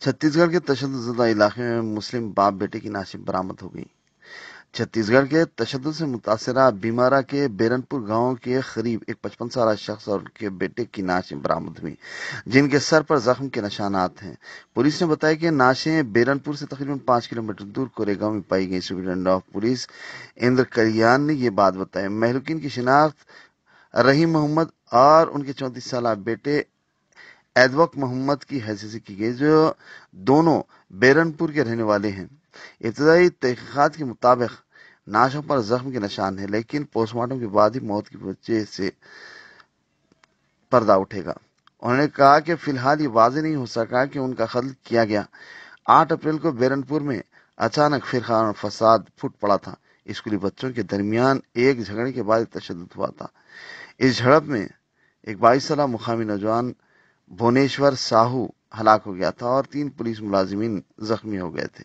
छत्तीस गढ़ के तशद्दुद ज़दा इलाके में मुस्लिम बाप बेटे की नाशें बरामद हो गई। छत्तीसगढ़ के तशद्दुद से मुतासरा बीमारा के बेरनपुर गांव के करीब एक 55 साल शख्स और उनके बेटे की नाशें बरामद हुई, जिनके सर पर जख्म के निशानात हैं। पुलिस ने बताया कि नाशें बेरनपुर से तकरीबन 5 किलोमीटर दूर कोरेगांव में पाई गई। Superintendent of police Indra Korean ने ये बात बताई। महलूकिन की शिनाख्त रहीम मोहम्मद और उनके 34 साल बेटे एदवक मोहम्मद की हैसियत से की गई, जो दोनों बेरनपुर के रहने वाले हैं। इब्तदाई तहकीकात के मुताबिक नाशों पर जख्म के निशान है, लेकिन पोस्टमार्टम के बाद ही मौत की वजह से पर्दा उठेगा। उन्होंने कहा कि फिलहाल ये वाजे नहीं हो सका कि उनका कत्ल किया गया। 8 अप्रैल को बेरनपुर में अचानक फिरकाना फसाद फूट पड़ा था। स्कूली बच्चों के दरमियान एक झगड़े के बाद तशद्दुद हुआ था। इस झड़प में एक 22 साल मुकामी नौजवान भुवनेश्वर साहू हलाक हो गया था और 3 पुलिस मुलाजिमीन जख्मी हो गए थे।